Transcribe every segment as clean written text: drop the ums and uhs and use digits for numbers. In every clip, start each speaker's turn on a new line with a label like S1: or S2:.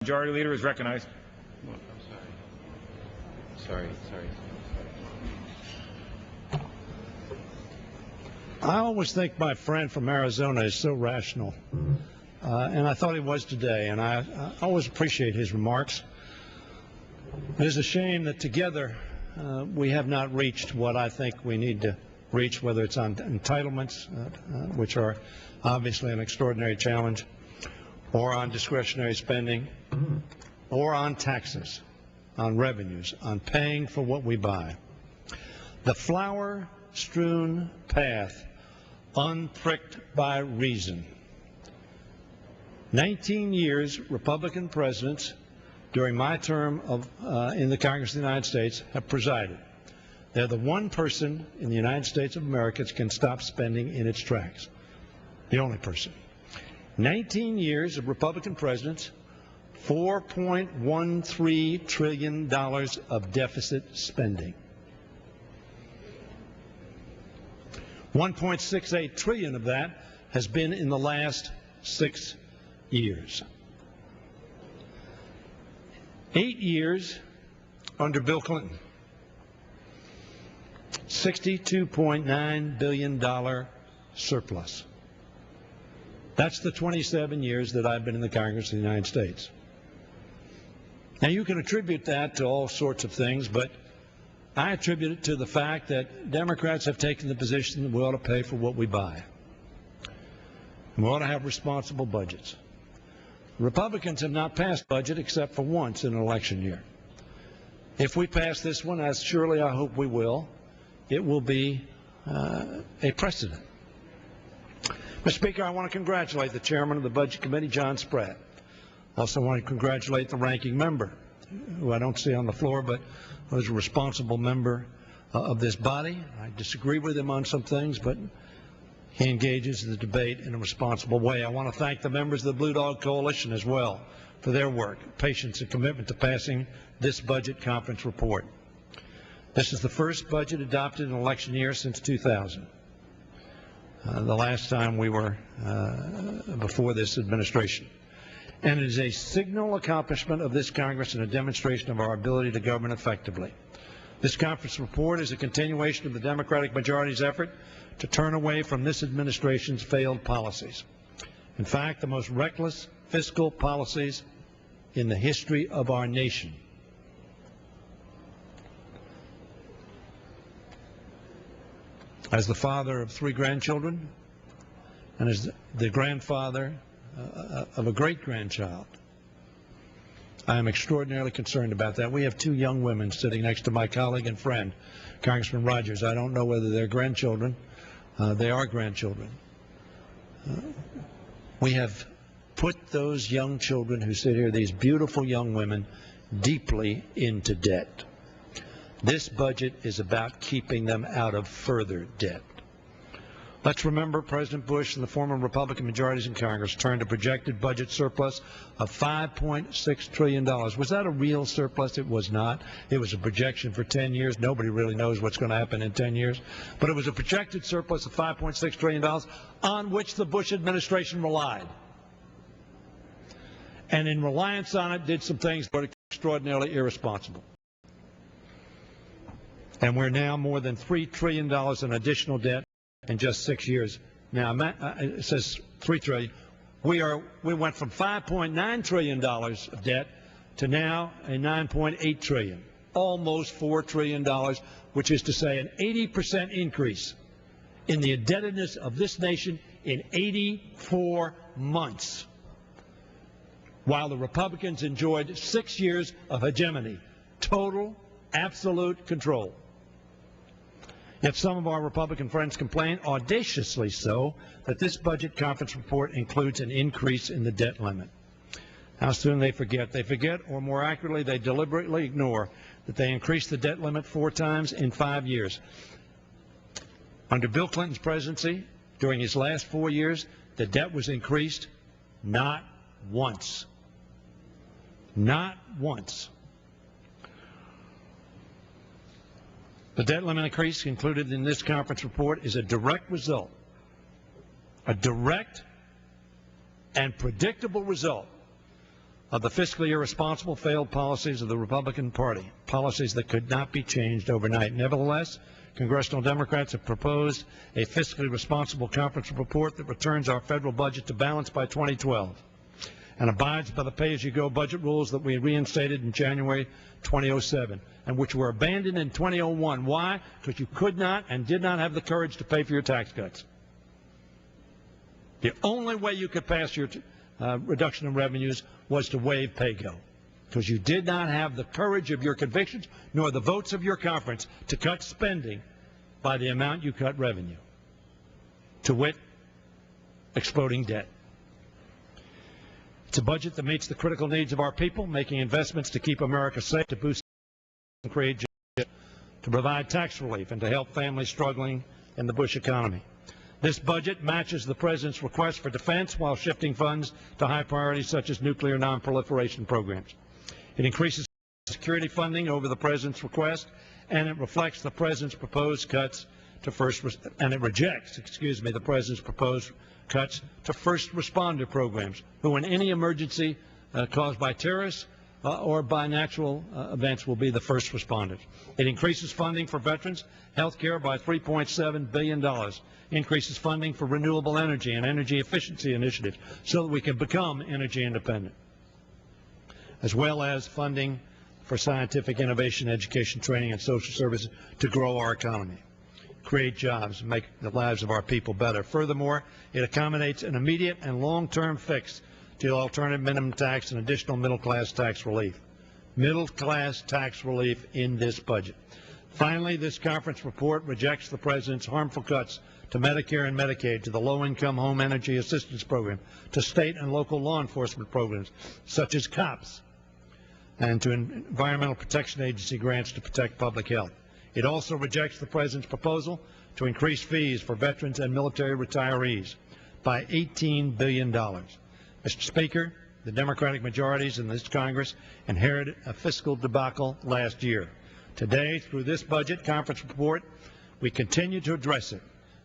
S1: Majority Leader is recognized.
S2: I'm sorry.
S3: I always think my friend from Arizona is so rational, and I thought he was today, and I always appreciate his remarks. It is a shame that together we have not reached what I think we need to reach, whether it's on entitlements, which are obviously an extraordinary challenge, or on discretionary spending, or on taxes, on revenues, on paying for what we buy. The flower-strewn path, unpricked by reason. 19 years, Republican presidents during my term in the Congress of the United States have presided. They're the one person in the United States of America that can stop spending in its tracks. The only person. 19 years of Republican presidents, $4.13 trillion of deficit spending. 1.68 trillion of that has been in the last 6 years. 8 years under Bill Clinton. $62.9 billion surplus. That's the 27 years that I've been in the Congress of the United States. Now, you can attribute that to all sorts of things, but I attribute it to the fact that Democrats have taken the position that we ought to pay for what we buy. And we ought to have responsible budgets. Republicans have not passed budget except for once in an election year. If we pass this one, as surely I hope we will, it will be a precedent. Mr. Speaker, I want to congratulate the chairman of the Budget Committee, John Spratt. Also want to congratulate the ranking member, who I don't see on the floor, but was a responsible member of this body. I disagree with him on some things, but he engages in the debate in a responsible way. I want to thank the members of the Blue Dog Coalition as well for their work, patience, and commitment to passing this budget conference report. This is the first budget adopted in an election year since 2000. The last time we were before this administration. And it is a signal accomplishment of this Congress and a demonstration of our ability to govern effectively. This conference report is a continuation of the Democratic majority's effort to turn away from this administration's failed policies. In fact, the most reckless fiscal policies in the history of our nation. As the father of 3 grandchildren, and as the grandfather of a great-grandchild, I am extraordinarily concerned about that. We have 2 young women sitting next to my colleague and friend, Congressman Rogers. I don't know whether they're grandchildren. They are grandchildren. We have put those young children who sit here, these beautiful young women, deeply into debt. This budget is about keeping them out of further debt. Let's remember President Bush and the former Republican majorities in Congress turned a projected budget surplus of $5.6 trillion. Was that a real surplus? It was not. It was a projection for 10 years. Nobody really knows what's going to happen in 10 years. But it was a projected surplus of $5.6 trillion on which the Bush administration relied. And in reliance on it, did some things that were extraordinarily irresponsible. And we're now more than $3 trillion in additional debt in just 6 years. Now, it says $3 trillion. We went from $5.9 trillion of debt to now a $9.8 trillion, almost $4 trillion, which is to say an 80% increase in the indebtedness of this nation in 84 months, while the Republicans enjoyed 6 years of hegemony, total, absolute control. Yet some of our Republican friends complain, audaciously so, that this budget conference report includes an increase in the debt limit. How soon they forget. They forget, or more accurately, they deliberately ignore that they increased the debt limit 4 times in 5 years. Under Bill Clinton's presidency, during his last 4 years, the debt was increased not once. Not once. The debt limit increase included in this conference report is a direct result, a direct and predictable result of the fiscally irresponsible failed policies of the Republican Party, policies that could not be changed overnight. Nevertheless, congressional Democrats have proposed a fiscally responsible conference report that returns our federal budget to balance by 2012 and abides by the pay-as-you-go budget rules that we reinstated in January 2007 and which were abandoned in 2001. Why? Because you could not and did not have the courage to pay for your tax cuts. The only way you could pass your reduction in revenues was to waive pay-go, because you did not have the courage of your convictions nor the votes of your conference to cut spending by the amount you cut revenue, to wit, exploding debt. It's a budget that meets the critical needs of our people, making investments to keep America safe, to boost and create jobs, to provide tax relief, and to help families struggling in the Bush economy. This budget matches the President's request for defense while shifting funds to high priorities such as nuclear nonproliferation programs. It increases security funding over the President's request, and it reflects the President's proposed cuts to the President's proposed cuts to first responder programs, who in any emergency caused by terrorists or by natural events will be the first responders. It increases funding for veterans, health care by $3.7 billion, increases funding for renewable energy and energy efficiency initiatives so that we can become energy independent, as well as funding for scientific innovation, education, training, and social services to grow our economy, create jobs, and make the lives of our people better. Furthermore, it accommodates an immediate and long-term fix to the alternative minimum tax and additional middle-class tax relief. Middle-class tax relief in this budget. Finally, this conference report rejects the President's harmful cuts to Medicare and Medicaid, to the Low-Income Home Energy Assistance Program, to state and local law enforcement programs such as COPS, and to Environmental Protection Agency grants to protect public health. It also rejects the President's proposal to increase fees for veterans and military retirees by $18 billion. Mr. Speaker, the Democratic majorities in this Congress inherited a fiscal debacle last year. Today, through this budget conference report, we continue to address it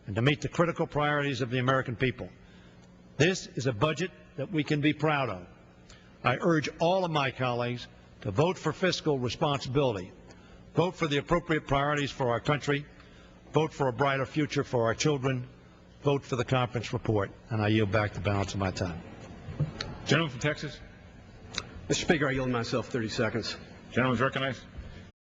S3: and to meet the critical priorities of the American people. This is a budget that we can be proud of. I urge all of my colleagues to vote for fiscal responsibility, vote for the appropriate priorities for our country, vote for a brighter future for our children, vote for the conference report, and I yield back the balance of my time.
S1: Gentleman from Texas.
S2: Mr. Speaker, I yield myself 30 seconds.
S1: Gentleman is recognized.